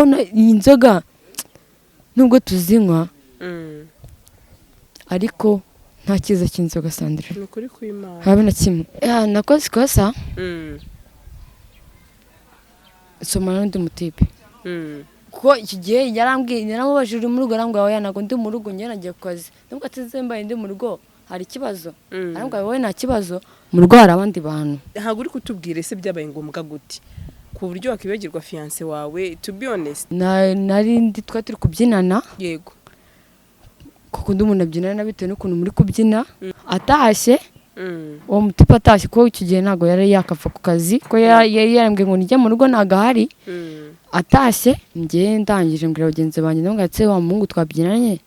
iyi nzoga nubwo tuzinywa ariko nta kiza cy'inzoga Sandrine. Nukuri kw'Imana. Habe na kimwe. Nakoze ikosa. Somana n'undi mutipe. Ko iki gihe yaramubajije uri mu rugo arambwira oya nago ndi mu rugo njye nagiye ku kazi. Nubwo atizembaye ndi mu rugo hari ikibazo. Arambwira wowe nta kibazo mu rugo hari abandi bantu. Ntabwo uri kutubwira ese byabaye ngombwa gute ku buryo wakibagirwa fiance wawe. To be honest, nari ndi turi kubyinana. Yego. Kuko ndi umuntu abyinana bitewe n'ukuntu muri kubyina. Atashye uwo mutipe atashye ko icyo gihe ntago yari yakava ku kazi ko yari yarambwiye ngo nijye mu rugo ntago ahari. Atashye njye ndangije mbwira bagenzi banjye ngo gatse wa muhungu twabyinanye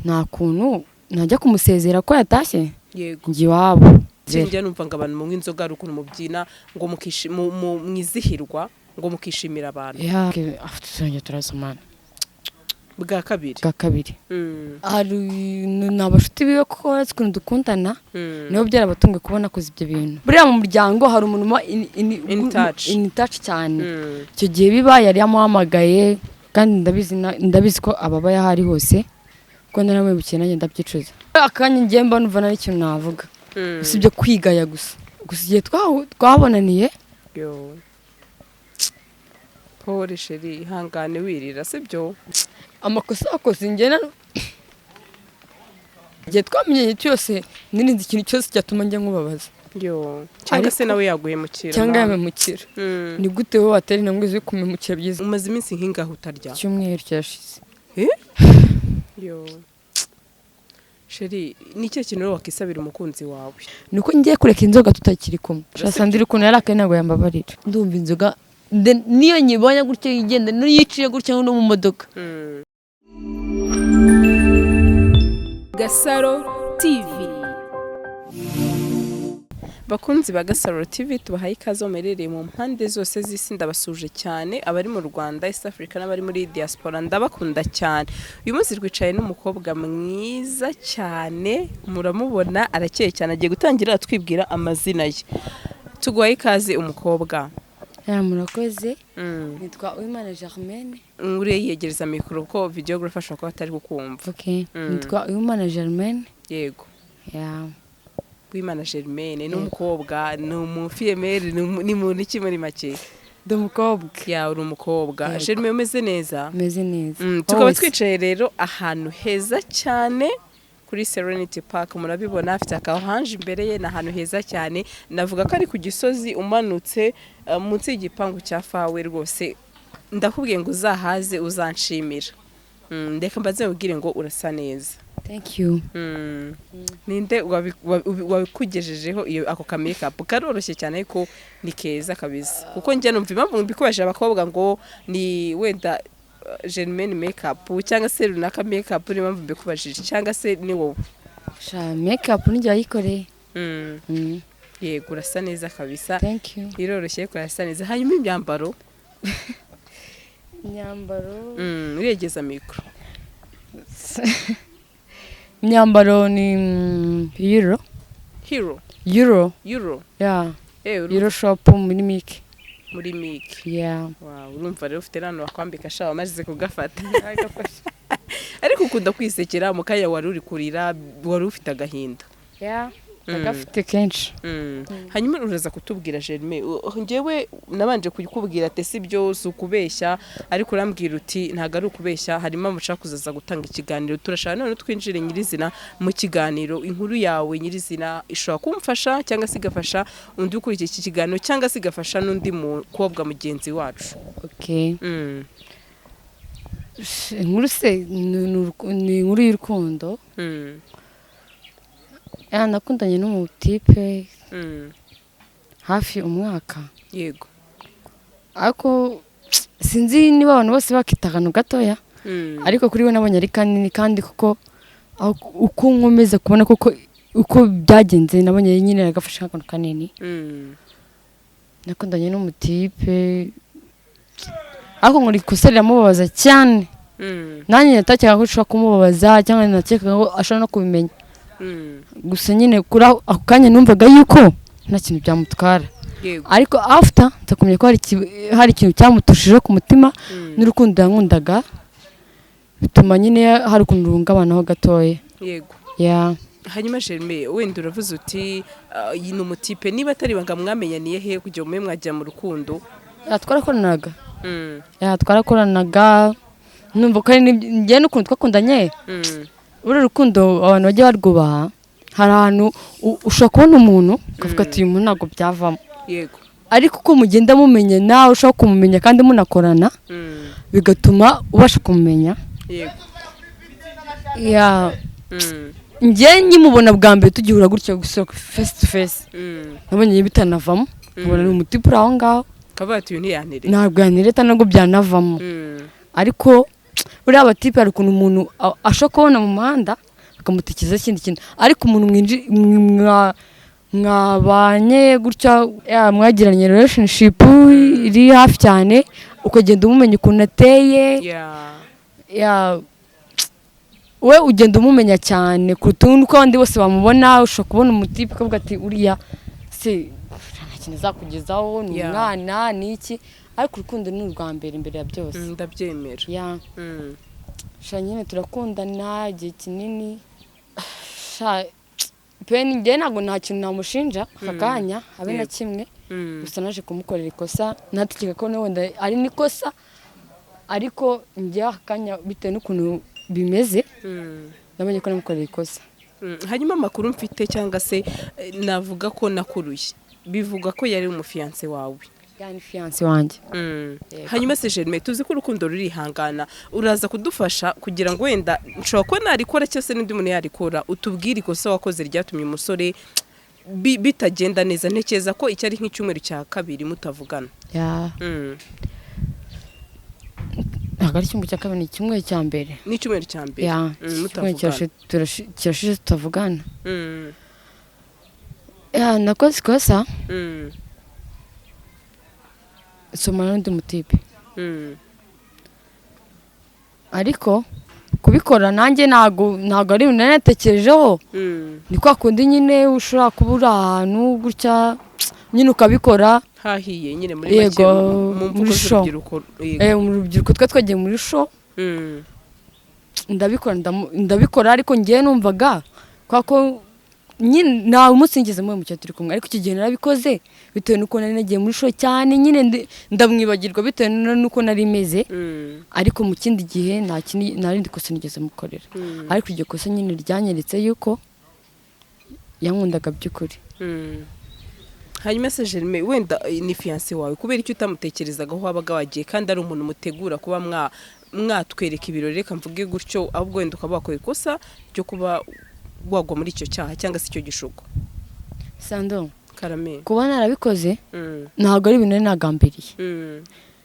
nta kuntu najya kumusezera ko yatashye. Yego. Ngi wabo njya numva ngo abantu mu inzoga ari ukuntu mubyina ngo mwizihirwa ngo mukishimira abantu. Afite turasomana bwa kabiri. Hari n'abashuti biwe ko bazi ukuntu dukundana niho byarabatunga kubona koze ibyo bintu. Buriya mu muryango hari umuntu in touch cyane. Icyo gihe biba yari yamuhamagaye kandi ndabizi ko ababa yahari hose ko naramwibukiye nanjye ndabyicuza. Akanya ngiye mba numva nari ikintu navuga usibye kwigaya gusa igihe twabonaniye. Paul Sheri ihangane wirira sibyo amakosa akoze ingena igihe twamenye cyose nirinze ikintu cyose cyatuma njya nkubabaza. Cyangwa se nawe yaguhemukira. Cyangwa yamemukira. Ni gute wowe watari na ngwizo kumemukira byiza. Umaze iminsi nkingaho utarya. Cyumweru cyashize. Sheri nicyo kintu rero wakisabira umukunzi wawe. Nuko ngiye kureka inzoga tutakiri kumwe. Sandrine ukuntu yarakaye ntago yambabarira. Ndumva inzoga niyo nyibonye gutyo yigenda n'iyiciye gutyo no mu modoka. GASARO TV. Bakunzi ba GASARO TV tubahaye ikaze mumerereye mu mpande zose z'isi ndabasuje cyane abari mu Rwanda, East Africa n'abari muri diaspora ndabakunda cyane. Uyu munsi twicaye n'umukobwa mwiza cyane muramubona arakeye cyane agiye gutangira atwibwira amazina ye. Tuguhaye ikaze umukobwa. Murakoze. Nitwa Uwimana Germaine. Uri yegereza mikoro ko videographer ashaka ko atari kukumva. Okay. Nitwa Uwimana Germaine. Yego. Uwimana Germaine ni umukobwa ni umufiyemeri ni muntu iki muri make. Ndi umukobwa. Uri umukobwa. Germaine umeze neza? Meze neza. Tukaba twicaye rero ahantu heza cyane kuri Serenity Park murabibona afite akahanje imbere ye na ahantu heza cyane. Navuga ko ari ku Gisozi umanutse munsi y'igipangu cya fawe rwose ndakubwiye ngo uzahaze uzanshimira. Ndeka mbaze ubwire ngo urasa neza. Thank you. Ninde wabikugejejeho iyo ako ka makeup karoroshye cyane ariko ni keza kabisa kuko njye numva impamvu mbikoresha abakobwa ngo ni wenda Germaine makeup cyangwa se runaka makeup ni impamvu mbikubajije cyangwa se ni wowe. Makeup njye ayikoreye. Yego urasa neza kabisa. Thank you. Iroroshye ko urasa neza. Hanyuma imyambaro uregeza mikro. Imyambaro ni Euro. Euro shop muri Mike. Muri Mike. Wow, urumva rero ufite nano wakwambika shawa maze kugafata. Ariko ukunda kwisekera mu kanya wari uri kurira wari ufite agahinda. Agafite kenshi. Hanyuma uraza kutubwira Germaine njyewe nabanje kukubwira ate sibyo ukubeshya ariko urambwira uti ntago ari ukubeshya harimo mushaka kuzaza gutanga ikiganiro turashaka none twinjire nyirizina mu kiganiro inkuru yawe nyirizina ishobora kumfasha cyangwa se igafasha undi ukurikiye iki kiganiro cyangwa se igafasha n'undi mukobwa mugenzi wacu. Okay. Inkuru se ni inkuru y'urukundo. Nakundanye n'umutipe hafi umwaka. Yego. Ariko sinzi niba abantu bose bakitagano gatoya. Ariko kuri we nabonye ari kanini kandi kuko uko nkomeza kubona kuko uko byagenze nabonye nyine agafasha nk'akantu kanini. Nakundanye n'umutipe ariko ngo rikoserera mubabaza cyane. Nanjye natakeka ko ushobora kumubabaza cyangwa natakeka ko ashobora no kubimenya. Gusa nyine kuri ako kanya numvaga yuko nta kintu byamutwara ariko after nzakumenya ko hari ikintu cyamutushije ku mutima n'urukundo yankundaga bituma nyine hari ukuntu rungabanaho gatoya. Yego. Yeah. Hanyuma Germain wenda uravuze uti iyi ni umutipe niba atari banga mwamenyaniye he kugira ngo mwajya mu rukundo? Twarakoranaga. Twarakoranaga numva ko njye n'ukuntu twakundanye. Uri rukundo abantu bajya barwubaha. Hari ahantu ushobora kubona umuntu ukavuga ati uyu muntu ntabwo byavamo. Yego. Ariko uko mugenda mumenya nawe ushaka kumumenya kandi munakorana bigatuma ubasha kumumenya. Yego. Yeah. Njye nkimubona bwa mbere tugihura gutyo gusa face to face. Nabonye bitanavamo. Ubona ni umutipe aho ngaho. Kabati uyu ntiyanire. Ntabwo yanireta nabwo byanavamo. Ariko buriya abatipe hari ukuntu umuntu ashobora kubona mu muhanda akamutekereza ikindi kintu ariko umuntu mwabanye gutya mwagiranye relationship iri hafi cyane ukagenda umumenya ukuntu ateye. We ugenda umumenya cyane kuruta uko abandi bose bamubona. Ushobora kubona umutipe ukavuga ati uriya se nta kintu azakugezaho ni umwana ni iki ariko urukundo ni urwa mbere imbere ya byose. Ndabyemera. Nyine turakundana igihe kinini pe njye ntabwo nta kintu namushinja akanya habe na kimwe gusa naje kumukorera ikosa natukeka ko wenda ari n'ikosa ariko njye akanya bitewe n'ukuntu bimeze namenye ko namukorera ikosa. Hanyuma amakuru mfite cyangwa se navuga ko nakuruye bivuga ko yari umufiance wawe. Yani fiance wanjye. Hanyuma se Germain tuzi ko urukundo rurihangana uraza kudufasha kugira ngo wenda nshobora ko narikora cyose n'indi muntu yarikora utubwire ikosa wakoze ryatumye umusore bitagenda neza. Ntekereza ko icyo ari nk'icyumweru cya kabiri mutavugana. Ntabwo ari icyumweru cya kabiri, ni icyumweru cya mbere. Ni icyumweru cya mbere mutavugana. Kirashize tutavugana. Nakoze ikosa somana n'undi mutipe ariko kubikora nanjye ntago ari ibintu natekerejeho. Ni kwa kundi nyine ushobora kubura ahantu gutya nyine ukabikora hahiye nyine muri make mu mvugo z'urubyiruko. Mu rubyiruko twagiye muri show ndabikora ariko ngiye numvaga ko nyine nta umunsi ngeze mu cyo turi kumwe ariko iki gihe narabikoze bitewe nuko nari nagiye muri show cyane nyine ndamwibagirwa bitewe nuko nari meze ariko mu kindi gihe narindi kosa nigeze mukorera ariko iryo kosa nyine ryanyeretse yuko yankundaga by'ukuri. Hanyuma se Germain wenda ni fiance wawe kubera icyo utamutekerezaga aho wabaga wagiye kandi ari umuntu mutegura kuba mwatwereka ibirori reka mvuge gutyo ahubwo wenda ukaba wakora ikosa ryo kuba wagwa muri icyo cyaha cyangwa se icyo gishuko. Sando Karame kuba narabikoze ntabwo ari ibintu nagambiriye.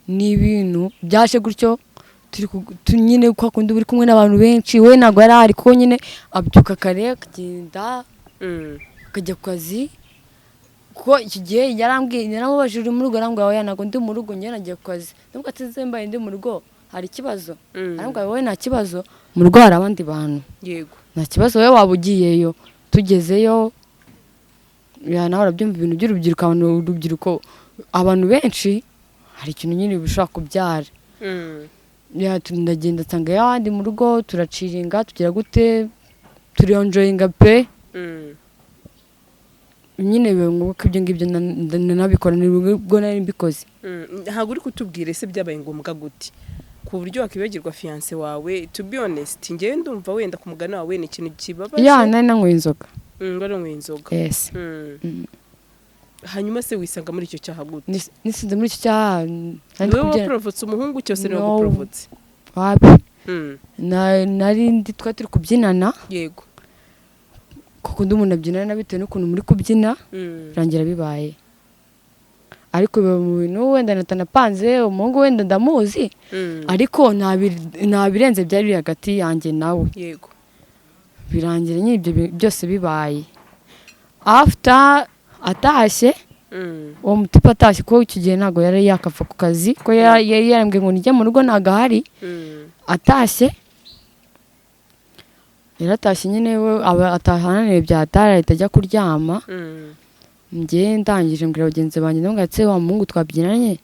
Ni ibintu byaje gutyo nyine kwa kundi uri kumwe n'abantu benshi we ntabwo yari ari ko nyine abyuka kare akagenda akajya ku kazi kuko iki gihe yaramubajije uri mu rugo arambwira ntabwo ndi mu rugo njye nagiye ku kazi nubwo ateze mbaye ndi mu rugo hari ikibazo arambwira wowe nta kibazo mu rugo hari abandi bantu. Yego nta kibazo wowe waba ugiyeyo tugezeyo nawe urabyumva ibintu by'urubyiruko abantu benshi hari ikintu nyine bishobora kubyara. Ndagenda nsanga y'abandi mu rugo turaciringa tugira gute turiyonjoyinga pe nyine biba ngombwa ko ibyo ngibyo nabikora nibwo nari mbikoze. Ntabwo uri kutubwira ese byabaye ngombwa gute ku buryo wakibagirwa fiance wawe? To be honest ngewe ndumva wenda ku mugani wawe ni ikintu kibabaje. Nari nanyweye inzoga. Ngaro inzoga. Yes. Hanyuma se wisanga muri icyo cyaha gute? Nisinze muri icyo cyaha niwe waprovotse umuhungu cyose niwe waprovotse? Wapi nari turi kubyinana. Yego kuko undi umuntu abyinana bitewe n'ukuntu muri kubyina birangira bibaye ariko mu bintu wenda natanapanze umuhungu wenda ndamuzi ariko nta birenze byari biri hagati yanjye nawe. Yego birangira nyine ibyo byose bibaye after atashye uwo mutipe atashye ko icyo gihe ntabwo yari yakava ku kazi ko yari yarambwiye ngo nijye mu rugo ntabwo ahari. Atashye yaratashye nyine we atahananiwe bya atari ahita ajya kuryama njye ndangije mbwira bagenzi banjye ndamubwira wa muhungu twabyinanye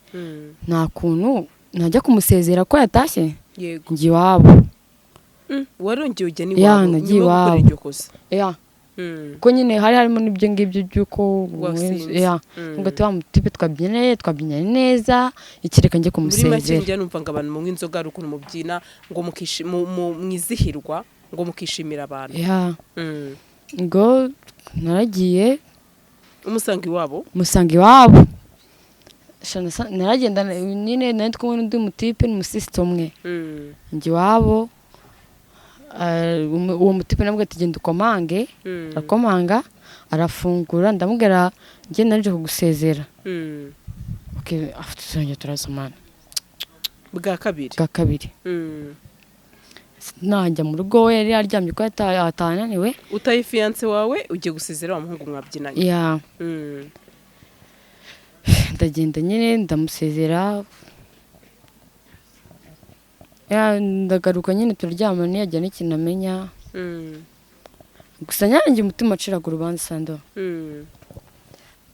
nta kuntu najya kumusezera ko yatashye yego njye iwabo warongeye ujya n'iwabo nagiye iwabo ko nyine hari harimo n'ibyo ngibyo by'uko ngati wa mutipe twabyinanye neza ikireka njye kumusezera muri make njya numva ngo abantu munywa inzoga ari ukuntu mubyina ngo mwizihirwa ngo mukishimira abantu ngo naragiye umusanga iwabo naragenda nyine nari kumwe n'undi mutipe n'umusisito umwe njye iwabo uwo mutipe nabwo ati genda ukomange arakomanga arafungura ndamubwira njye narije kugusezera afite isonga turazomana bwa kabiri najya mu rugo we yari yaryamye ko atananiwe utaye fiyanse wawe ugiye gusezera wa muhungu mwabyinanye ndagenda nyine ndamusezera ndagaruka nyine turaryama ntiyajya n'ikintu amenya gusa nyanjye umutima aciraga urubanza sando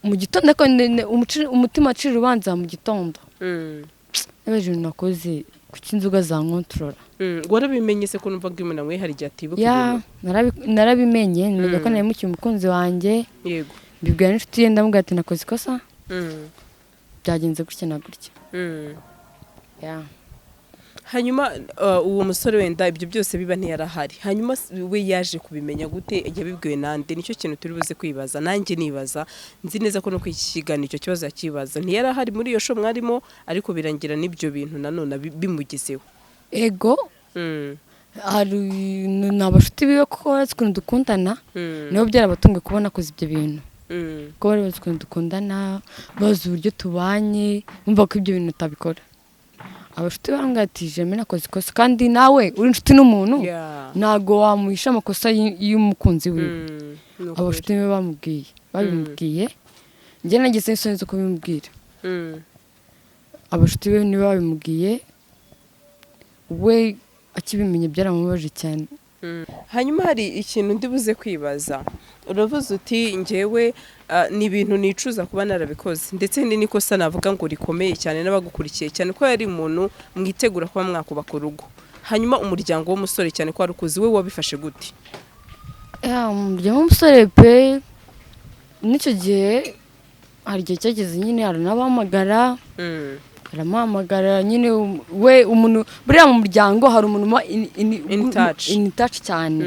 mu gitondo umutima acira urubanza mu gitondo n'abeje nakoze kuki inzoga zankontorora warabimenye se ko numva ngo umuntu amwe hari igihe atibuka narabimenye nimenya ko nahemukiye umukunzi wanjye yego mbibwira n'inshuti ye ndamubwira ati nakoze ikosa byagenze gutya na gutya hanyuma uwo musore wenda ibyo byose biba ntiyarahari hanyuma we yaje kubimenya gute yabibwiwe nande nicyo kintu turi buze kwibaza nanjye nibaza nzi neza ko no kwikigana icyo kibazo yakibaza ntiyarahari muri iyo show mwarimo ariko birangira n'ibyo bintu nanone bimugezeho ego hari n'abashuti biwe ko bazi ukuntu dukundana nibo byarabatunguye kubona akoze ibyo bintu ko bari bazi ukuntu dukundana bazi uburyo tubanye bumva ko ibyo bintu utabikora abashuti barangatije mena koze ikosa kandi nawe uri inshuti n'umuntu ntago wamuhisha amakosa y'umukunzi wiwe abashuti be babimubwiye njye nagize isoni zo kubimubwira abashuti be niba babimubwiye we akibimenye byaramubaje cyane hanyuma hari ikintu ndi buze kwibaza uravuze uti njyewe ni ibintu nicuza kuba narabikoze ndetse n'ikosa navuga ngo rikomeye cyane n'abagukurikiye cyane ko yari umuntu mwitegura kuba mwakubaka urugo hanyuma umuryango w'umusore cyane ko warukuzi we wabifashe gute umuryango w'umusore pe n'icyo gihe hari igihe cyageze nyine aranabahamagara aramuhamagara nyine we umuntu buriya mu muryango hari umuntu uba in touch cyane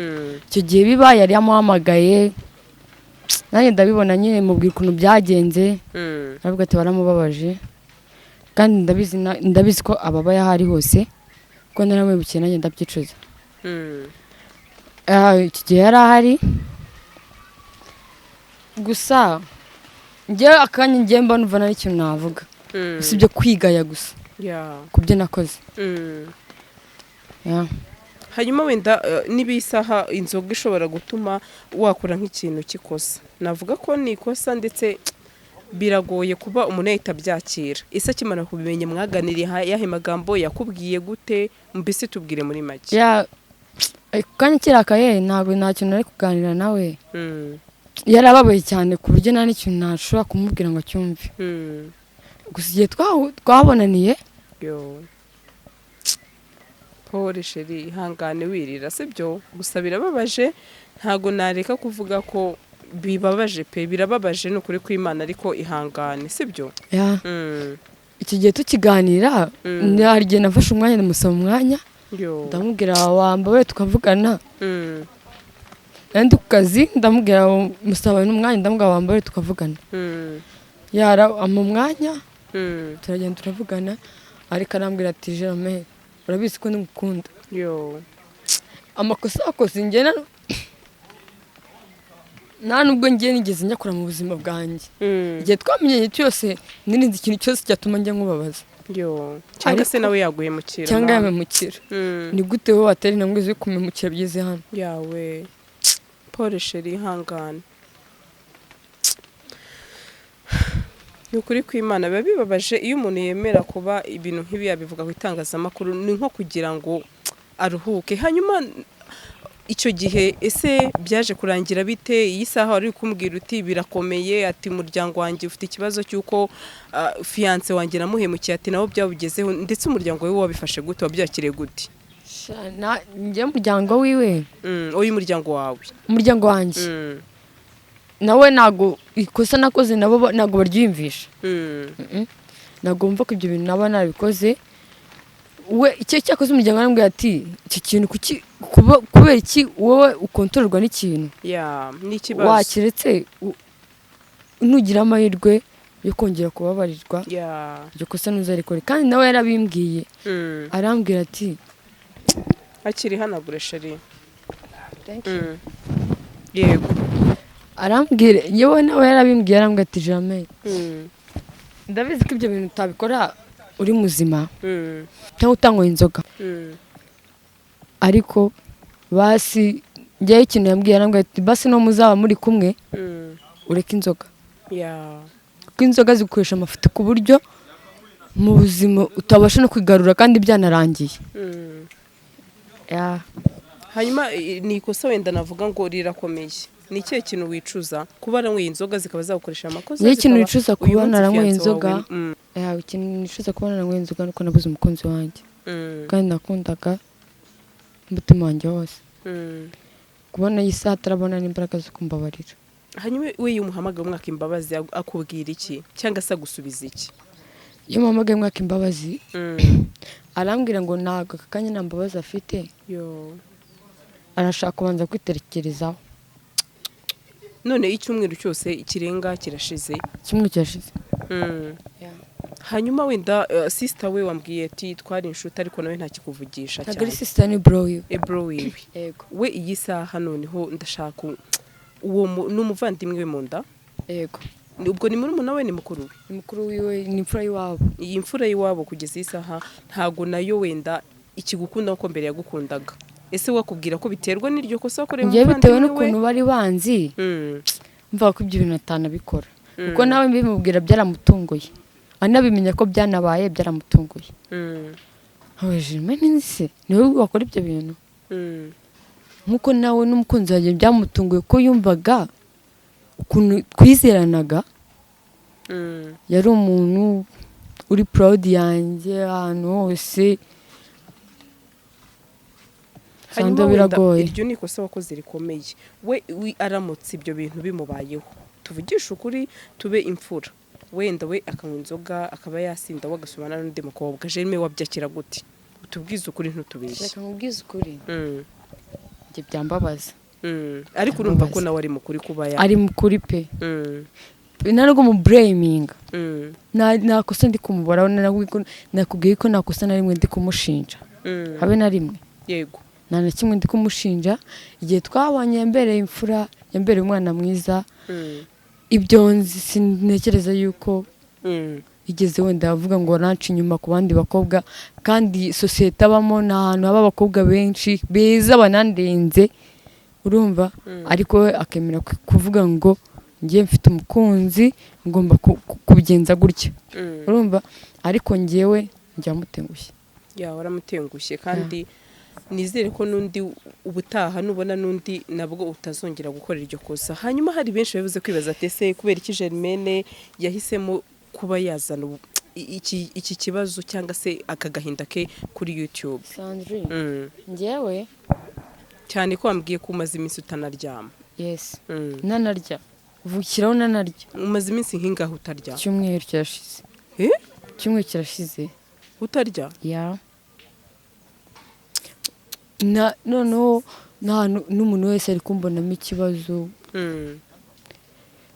icyo gihe biba yari yamuhamagaye nanjye ndabibona nyine mubwira ukuntu byagenze aravuga ati waramubabaje kandi ndabizi ko ababaye aho ari hose kuko naramubikiye nanjye ndabyicuza iki gihe yari ahari gusa njyewe akanya ngiye mba numva nari ikintu navuga usibye kwigaya gusa ku byo nakoze hanyuma wenda n'ibisaha inzoga ishobora gutuma wakora nk'ikintu cy'ikosa navuga ko ni ikosa ndetse biragoye kuba umuntu yahita abyakira ese akimara kubimenya mwaganiriye yahe magambo yakubwiye gute mbese tubwire muri make kanya kirakaye ntabwo nta kintu nari kuganira nawe yarababaye cyane ku buryo nta n'ikintu ntashobora kumubwira ngo acyumve gusa igihe twabonaniye Paul sheri ihangane wirira sibyo gusa birababaje ntago nareka kuvuga ko bibabaje pe birababaje n'ukuri kw'Imana ariko ihangane sibyo iki gihe tukiganira hari igihe nafashe umwanya ndamusaba umwanya ndamubwira wambaye tukavugana ndi ku kazi ndamubwira musaba n'umwanya ndamubwira wambaye tukavugana yara mu mwanya turagenda turavugana ariko arambwira ati Jerome urabizi ko ndagukunda amakosa akoze njye nta nubwo njye nigeze nyakora mu buzima bwanjye igihe twamenye cyose nirinze ikintu cyose cyatuma njya nkubabaza cyangwa se nawe yaguhemukira cyangwa yamemukira ni gute wowe atari namwe zo kumemukira byize hano yawe Paul sheri ihangane ni ukuri kw'Imana biba bibabaje iyo umuntu yemera kuba ibintu nk'ibi yabivuga ku itangazamakuru ni nko kugira ngo aruhuke hanyuma icyo gihe ese byaje kurangira bite? Iyi saha wari kumbwira uti birakomeye, ati umuryango wanjye ufite ikibazo cy'uko fiance wanjye namuhemukiye, ati nabo byabugezeho, ndetse umuryango we wabifashe gute, wabyakiriye gute? njye umuryango wiwe uyu muryango wawe? umuryango wanjye nawe ntago ikosa nakoze nabo ntago baryiyumvisha. Ntago mva ko ibyo bintu naba narabikoze. We icyo cyakoze umuryango arambwira ati iki kintu kubera iki wowe ukontororwa n'ikintu n'ikibazo wakiretse nugira amahirwe yo kongera kubabarirwa iryo kosa ntuzarikore. Kandi nawe yarabimbwiye arambwira ati akiri hanagure sheri. Yego arambwira yewe nawe yarabimbwiye arambwira ati jamais ndabizi ko ibyo bintu utabikora uri muzima cyangwa utanywa inzoga, ariko basi njyewe ikintu yambwiye arambwira ati basi no muzaba muri kumwe ureke inzoga, kuko inzoga zigukoresha amafuti ku buryo mu buzima utabasha no kwigarura kandi byanarangiye. hanyuma ni ikosa wenda navuga ngo rirakomeye, ni ikihe kintu wicuza kuba naranyweye inzoga zikaba zagukoresha amakosa? Ni ikintu wicuza kuba naranyweye inzoga, ikintu nicuza kuba naranyweye inzoga nuko nabuze umukunzi wanjye kandi nakundaga umutima wanjye wose. Kubona iyi saha atarabona n'imbaraga zo kumbabarira. Hanyuma we iyo umuhamagaye umwaka imbabazi akubwira iki cyangwa se agusubiza iki? Iyo umuhamagaye umwaka imbabazi arambwira ngo ntabwo aka kanya nta mbabazi afite, arashaka kubanza kwitekerezaho. None icyumweru cyose ikirenga kirashize. Icyumweru kirashize. Hanyuma wenda sister we wambwiye ati twari inshuti ariko nawe nta kikuvugisha cyane. Ntabwo sister ni bro wiwe. Bro wiwe. Yego. We iyi saha noneho ndashaka uwo n'umuvandimwe we mu nda. Yego. Ubwo ni murumuna we ni mukuru we? Ni mukuru wiwe, ni imfura y'iwabo. Iyi mfura y'iwabo kugeza iyi saha ntago nayo wenda ikigukunda uko mbere yagukundaga. Ese wakubwira ko biterwa n'iryo kosa wakoreye mu muvandimwe we? Bitewe n'ukuntu bari banzi mva ko ibyo bintu atanabikora, kuko nawe mbimubwira byaramutunguye, anabimenya ko byanabaye byaramutunguye. Haweje nzize niwe wakora ibyo bintu, nkuko nawe n'umukunzi wanjye byamutunguye ko yumvaga ukuntu twizeranaga. Yari umuntu uri proud yanjye ahantu hose. Hanyuma biragoye. Iryo ni ikosa wakoze rikomeye. We aramutse ibyo bintu bimubayeho, tuvugisha ukuri tube imfura, wenda we akanywa inzoga akaba yasinda wagasomana n'undi mukobwa, Jeremy wabyakira gute? Utubwize ukuri ntutubeshye. Reka nkubwize ukuri. Njye byambabaza. Ariko urumva ko nawe ari mukuri kuba ari mukuri pe. Ntabwo mu blaming. Nta kosa ndi kumubaraho, nakubwiye ko nta kosa na rimwe ndi kumushinja. Habe na rimwe. Yego. Nta na kimwe ndi kumushinja. Igihe twabanye yambereye imfura, yambereye umwana mwiza. Ibyo nzi sinekereza yuko igeze wenda avuga ngo ranci inyuma ku bandi bakobwa, kandi sosiyete abamo ni ahantu haba abakobwa benshi beza banandenze, urumva. Ariko we akemera kuvuga ngo ngiye mfite umukunzi ngomba kubigenza gutya, urumva. Ariko ngewe njyamutengushye. Waramutengushye kandi nizere ko nundi ubutaha nubona nundi nabwo utazongera gukora iryo kosa. Hanyuma hari benshi bavuze kwibaza ati ese kubera iki Germaine yahisemo kuba yazana iki kibazo cyangwa se akagahinda ke kuri YouTube? Sandrine, ngewe cyane ko wambwiye ko umaze iminsi utanaryama. Yes. Nanarya. Vukiraho nanarya. Umaze iminsi nk'ingaho utarya? Cyumweru kirashize. Cyumweru kirashize utarya? Noneho n'umuntu wese ari kumbonamo ikibazo.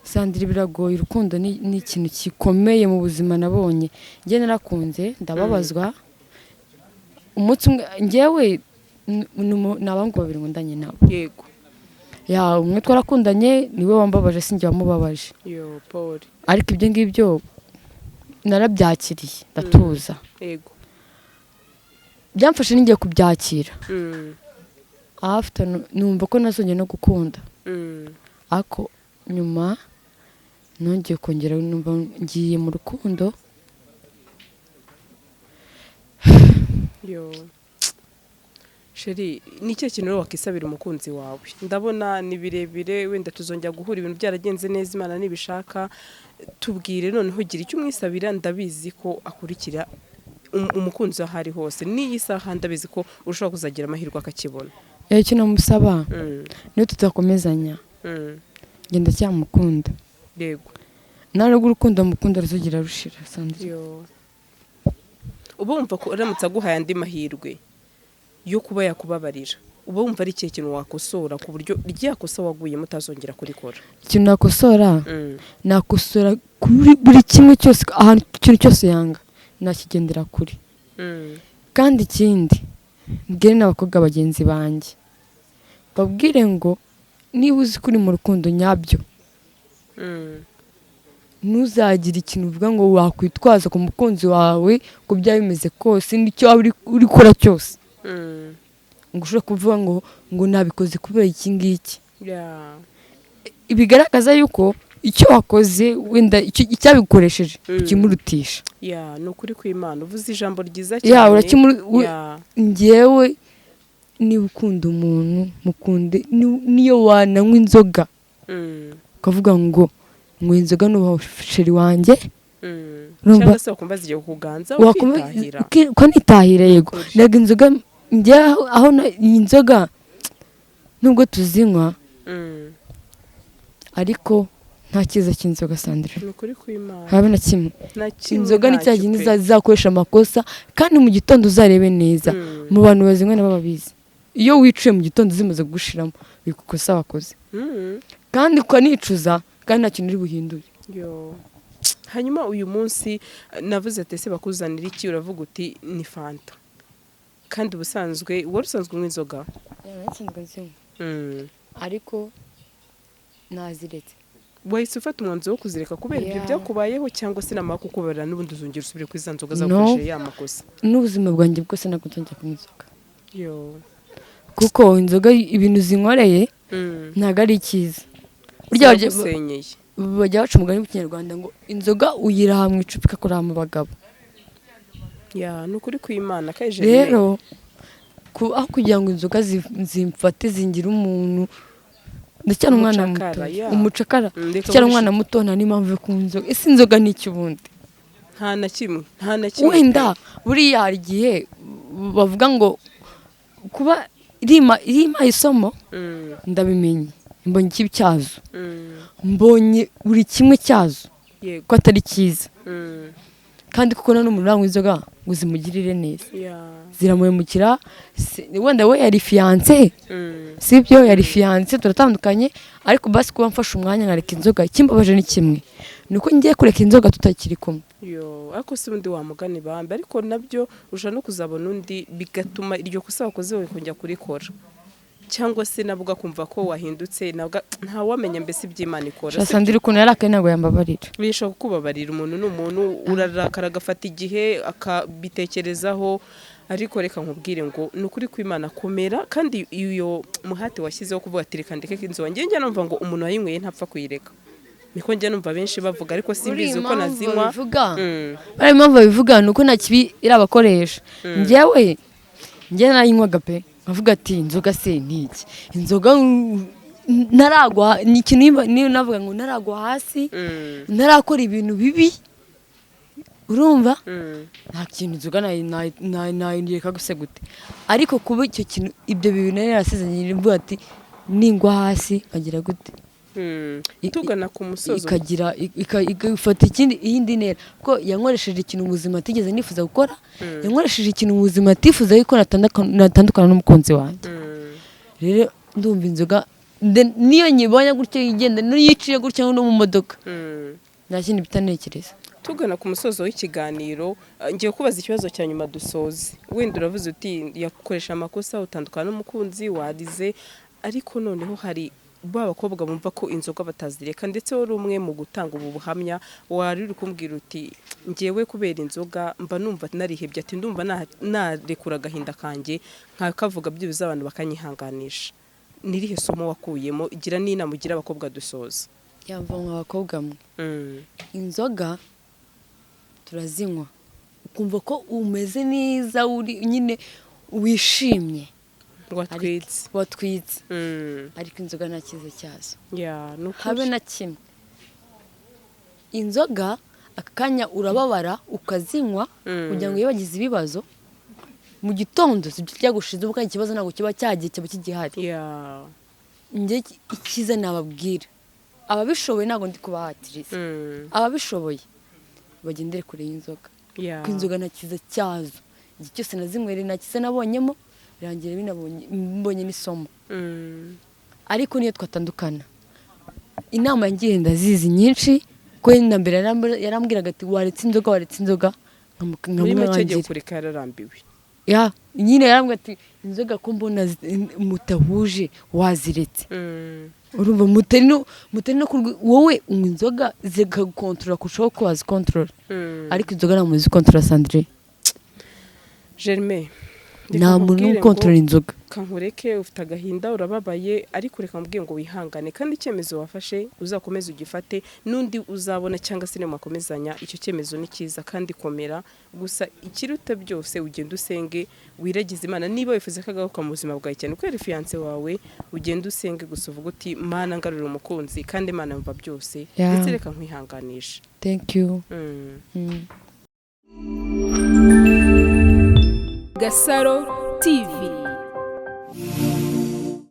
Sandrine, biragoye. Urukundo ni ikintu gikomeye mu buzima nabonye. Njye narakunze ndababazwa. Umunsi umwe ngewe n'abangu babiri ngundanye nabo. Yego. Umwe twarakundanye niwe wambabaje, sinjye wamubabaje. Paul. Ariko ibyo ngibyo narabyakiriye ndatuza. Yego. Byamfashe ningiye kubyakira. After numva ko nazongeye no gukunda. Ako nyuma nongeye kongera numva ngiye mu rukundo. sheri ni cyo kintu wakisabira umukunzi wawe ndabona ni birebire wenda tuzongera guhura ibintu byaragenze neza Imana nibishaka tubwire noneho gira icyo umwisabira ndabizi ko akurikira umukunzi ahari hose n'iyi saha ndabizi ko ushobora kuzagira amahirwe akakibona icyo namusaba niyo tutakomezanya ngenda cyamukunda yego nawe urukundo mukunda ruzugira rushira sanze uba wumva ko uramutse aguhaye andi mahirwe yo kuba yakubabarira uba wumva ari ikihe kintu wakosora ku buryo ryakosa waguye mutazongera kurikora ikintu nakosora nakosora kuri buri kimwe cyose ahantu ikintu cyose yanga nakigendera kuri kandi ikindi mbwire n'abakobwa bagenzi banjye babwire ngo niba uzi kuri mu rukundo nyabyo ntuzagire ikintu uvuga ngo wakwitwaza ku mukunzi wawe ko byaba bimeze kose n'icyo waba uri gukora cyose ngo ushobore kuvuga ngo nabikoze kubera iki ngiki bigaragaza yuko icyo wakoze wenda icyabikoresheje ukimurutisha ni ukuri kw'Imana uvuze ijambo ryiza cyane ngewe niba ukunda umuntu mukunde niyo wananywa inzoga ukavuga ngo nywa inzoga n'ubaho sheri wanjye cyangwa se wakumva zigiye kukuganza ukitahira ukanitahira yego ntabwo inzoga njyewe aho iyi nzoga nubwo tuzinywa ariko nta cyiza cy'inzoga Sandrine ni ukuri kw'Imana habe na kimwe inzoga ni cya kintu zakoresha amakosa kandi mu gitondo uzarebe neza mu bantu bazinywa nabo babizi iyo wicuye mu gitondo zimaze gushiramo bikukosa wakoze kandi ukanicuza kandi nta kintu uri buhindure hanyuma uyu munsi navuze ati ese bakuzanira iki uravuga uti ni fanta kandi ubusanzwe wari usanzwe unywa inzoga ariko naziretse wahise ufata umwanzuro wo kuzireka kubera ibyo byakubayeho cyangwa se namara kukubarira n'ubundi uzongera usubire kuri za nzoga zakoresheje ya makosa n'ubuzima bwanjye bwose ntabwo nzongera kunywa inzoga kuko inzoga ibintu zinkoreye ntabwo ari icyiza bajya baca umugani mu kinyarwanda ngo inzoga uyiraha mu icupa ikakuraha mu bagabo ni ukuri kw'Imana rero aho kugira ngo inzoga zimfate zingira umuntu ndacyari umwana muto umucakara ndacyari umwana muto nta n'impamvu yo kunywa inzoga ese inzoga ni iki ubundi nta na kimwe wenda buriya hari igihe bavuga ngo kuba irima isomo ndabimenye mbonye ikibi cyazo mbonye buri kimwe cyazo ko atari cyiza kandi kuko none umuntu uranywa inzoga ngo zimugirire neza ziramuhemukira wenda we yari fiyanse sibyo yari fiyanse turatandukanye ariko basi kuba mfashe umwanya nkareka inzoga ikimbabaje ni kimwe ni uko ngiye kureka inzoga tutakiri kumwe ariko si undi wamugani bambe ariko nabyo ushobora no kuzabona undi bigatuma iryo kosa wakoze kongera kurikora cyangwa se nabwo ugakumva ko wahindutse nta wamenya mbese iby'Imana ikora Sandrine ukuntu yarakaye ntabwo yambabarira bishobora kukubabarira umuntu n'umuntu urarakara agafata igihe akabitekerezaho ariko reka nkubwire ngo ni ukuri kw'Imana komera kandi iyo muhate washyizeho kuvuga ati reka ndeke inzoga njye numva ngo umuntu wayinyweye ntapfa kuyireka niko njye numva benshi bavuga ariko simbizi uko nazinywa bari impamvu babivuga ni uko nta kibi irabakoresha njye nayinywaga pe avuga ati inzoga se ni iki inzoga ntaragwa ni ikintu niyo navuga ngo ntaragwa hasi ntarakora ibintu bibi urumva nta kintu inzoga nayireka gusa gute ariko kuba icyo kintu ibyo bintu nari yarasezeranye mvuga ati ningwa hasi nkagira gute tugana ku musozo igafata iyindi ntera ko yankoresheje ikintu mu buzima atigeze nifuza gukora yankoresheje ikintu mu buzima atifuza yuko natandukana n'umukunzi wanjye rero ndumva inzoga niyo nyibonye gutyo yigenda n'iyiciye gutyo no mu modoka nta kindi bitanekereza tugana ku musozo w'ikiganiro ngiye kubaza ikibazo cya nyuma dusoze wenda uravuze uti yakoresha amakosa utandukana n'umukunzi warize ariko noneho hari abakobwa bumva ko inzoga batazireka ndetse wari umwe mu gutanga ubu buhamya wari uri kumbwira uti ngewe kubera inzoga mba numva narihebye ati ndumva narekura agahinda kanjye nkakavuga byibuze abantu bakanyihanganisha nirihe somo wakuyemo igira n'inama ugira abakobwa dusoza yamva abakobwa mwe inzoga turazinywa ukumva ko umeze neza uri nyine wishimye watwitse ariko inzoga nta cyiza cyazo habe na kimwe. Inzoga akanya urababara ukazinywa kugira ngo yibagize ibibazo mu gitondo zijya gushize ubuka ikibazo ntabwo kiba cyagiye kiba kigihari. Nge ikiza nababwira ababishoboye ntabwo ndi kubahatiriza, ababishoboye bagendere kure y'inzoga kuko inzoga nta cyiza cyazo. Igihe cyose nazinywereye nta cyiza nabonyemo, birangira mbonye n'isomo. Ariko niyo twatandukana inama ngiye ndazizi nyinshi ko na mbere yarambwiraga ati waretse inzoga nkamwangira kureka yararambiwe. Nyine yarambwira ati inzoga ko mbona mutahuje waziretse. Urumva mutari no wowe unywa inzoga zikagukontorora kurushaho ko wazikontorora, ariko inzoga nta muntu uzikontorora. Sandrine Germain nta muntu ukontorora inzoga. Kankureke ufite agahinda urababaye, ariko reka mubwiye ngo wihangane kandi icyemezo wafashe uzakomeza ugifate, nundi uzabona cyangwa se nimukomezanya icyo cyemezo ni cyiza kandi komera. Gusa ikiruta byose ugenda usenge wiragize Imana. Niba wifuza ko agaruka mu buzima bwawe cyane ko ari fiance wawe, ugenda usenge gusa uvuga uti Mana ngarurira umukunzi kandi Imana yumva byose. Ndetse reka nkwihanganisha. Thank you. GASARO TV.